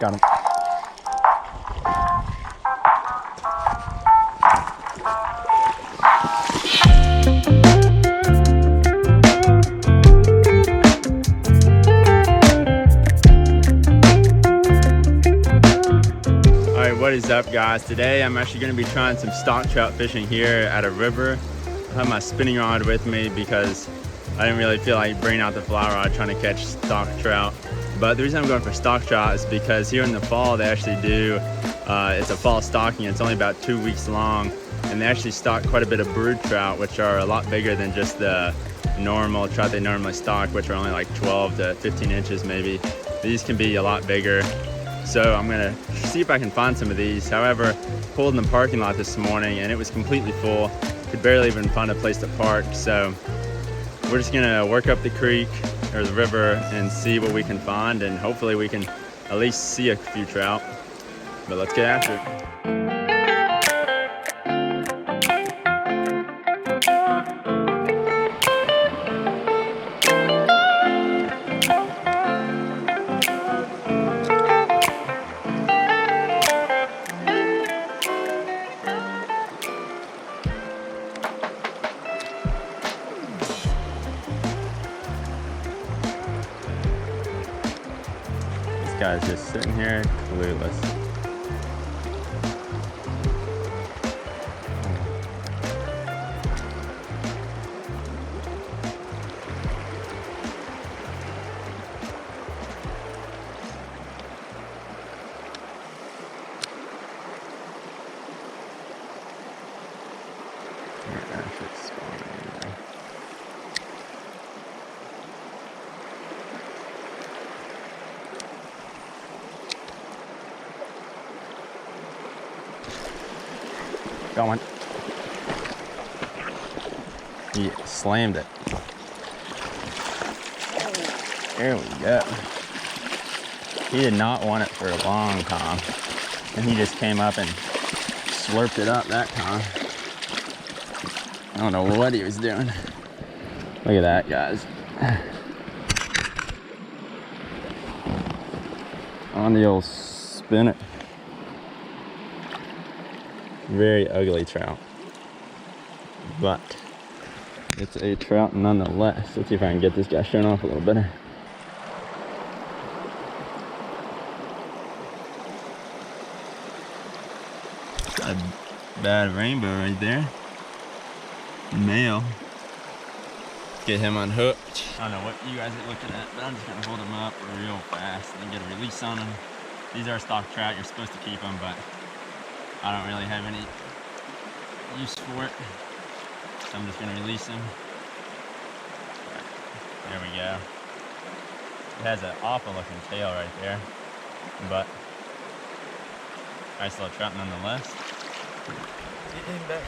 Got him. Alright, what is up guys? Today I'm actually going to be trying some stock trout fishing here at a river. I have my spinning rod with me because I didn't really feel like bringing out the fly rod trying to catch stock trout. But the reason I'm going for stock trout is because here in the fall they actually do, it's a fall stocking. It's only about 2 weeks long, and they actually stock quite a bit of brood trout, which are a lot bigger than just the normal trout they normally stock, which are only like 12 to 15 inches maybe. These can be a lot bigger. So I'm gonna see if I can find some of these. However, pulled in the parking lot this morning and it was completely full. Could barely even find a place to park. So we're just gonna work up the creek or the river and see what we can find, and hopefully we can at least see a few trout. But let's get after it. This guy's just sitting here clueless. Got one. He slammed it. There we go. He did not want it for a long time, and he just came up and slurped it up that time. I don't know what he was doing. Look at that, guys. On the old spinner. Very ugly trout, but it's a trout nonetheless. Let's see if I can get this guy shown off a little better. A bad rainbow right there. Male. Get him unhooked. I don't know what you guys are looking at, but I'm just gonna hold him up real fast and get a release on him. These are stock trout. You're supposed to keep them, but I don't really have any use for it, so I'm just gonna release him. There we go. It has an awful looking tail right there, but nice little trout nonetheless. Get him back.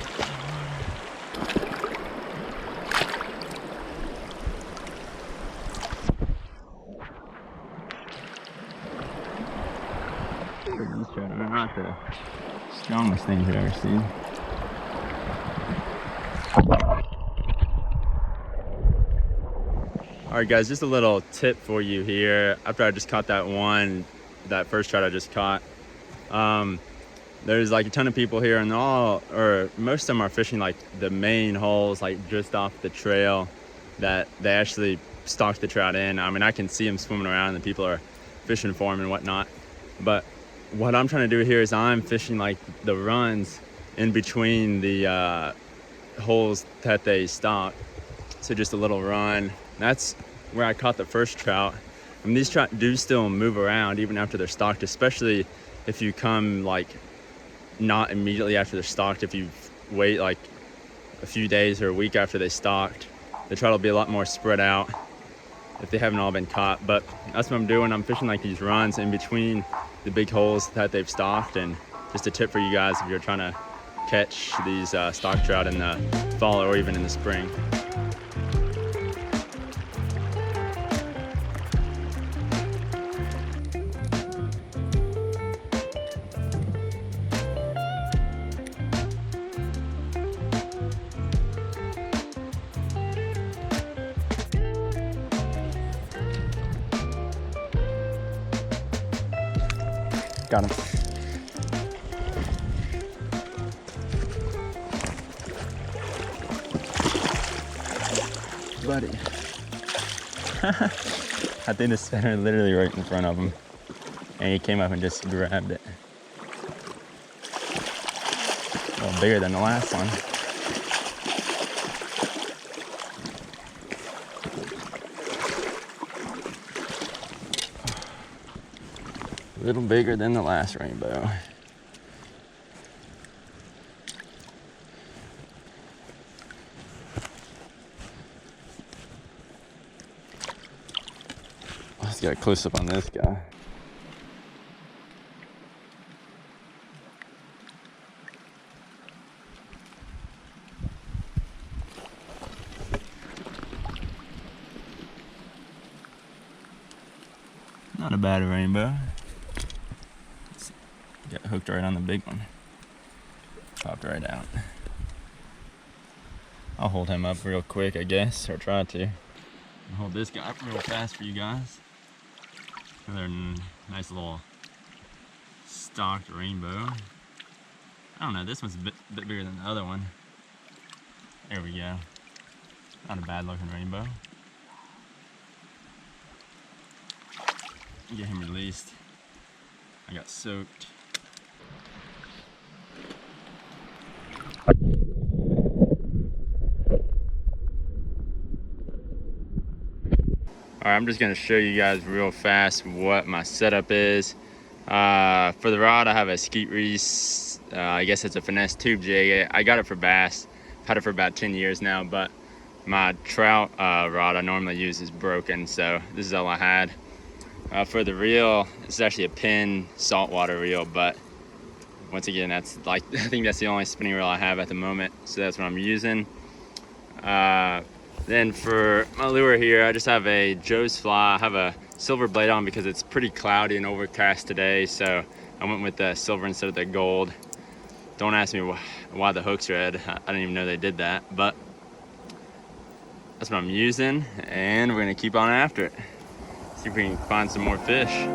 These trout are not the strongest things I've ever seen. Alright guys, just a little tip for you here. After I just caught that first trout I just caught, there's like a ton of people here, and most of them are fishing like the main holes, like just off the trail that they actually stock the trout in. I mean, I can see them swimming around and the people are fishing for them and whatnot. But what I'm trying to do here is I'm fishing like the runs in between the holes that they stock. So just a little run. That's where I caught the first trout. I mean, these trout do still move around even after they're stocked, especially if you come like not immediately after they're stocked. If you wait like a few days or a week after they stocked, the trout will be a lot more spread out if they haven't all been caught. But that's what I'm doing. I'm fishing like these runs in between the big holes that they've stocked. And just a tip for you guys if you're trying to catch these stock trout in the fall or even in the spring. Got him. Buddy. I think the spinner literally right in front of him. And he came up and just grabbed it. A little bigger than the last one. A little bigger than the last rainbow. Let's get a close up on this guy. Not a bad rainbow. Got hooked right on the big one. Popped right out. I'll hold him up real quick, I guess, or try to. I'll hold this guy up real fast for you guys. Another nice little stocked rainbow. I don't know, this one's a bit bigger than the other one. There we go. Not a bad looking rainbow. Get him released. I got soaked. Alright, I'm just going to show you guys real fast what my setup is. For the rod, I have a Skeet Reese. I guess it's a finesse tube jig. I got it for bass. I've had it for about 10 years now, but my trout rod I normally use is broken, so this is all I had. For the reel, it's actually a pin saltwater reel, but once again, that's like, I think that's the only spinning reel I have at the moment, so that's what I'm using. Then for my lure here, I just have a Joe's fly. I have a silver blade on because it's pretty cloudy and overcast today, so I went with the silver instead of the gold. Don't ask me why the hook's red. I didn't even know they did that, but that's what I'm using, and we're gonna keep on after it. See if we can find some more fish.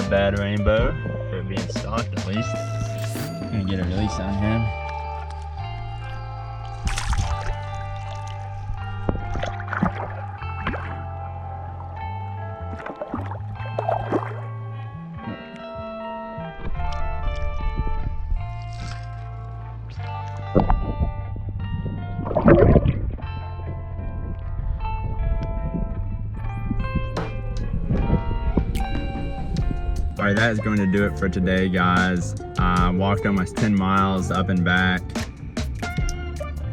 Bad rainbow for it being stocked at least. I'm gonna get a release on him. Alright, that is going to do it for today, guys. I walked almost 10 miles up and back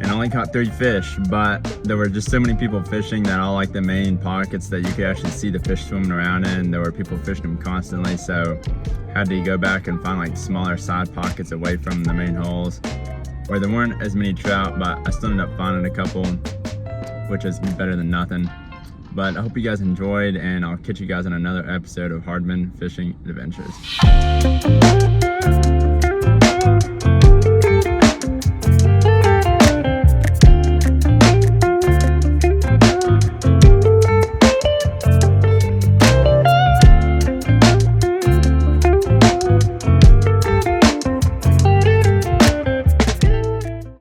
and only caught 3 fish, but there were just so many people fishing that all like the main pockets that you could actually see the fish swimming around in. There were people fishing them constantly, so had to go back and find like smaller side pockets away from the main holes where there weren't as many trout, but I still ended up finding a couple, which is better than nothing. But I hope you guys enjoyed, and I'll catch you guys on another episode of Hardman Fishing Adventures.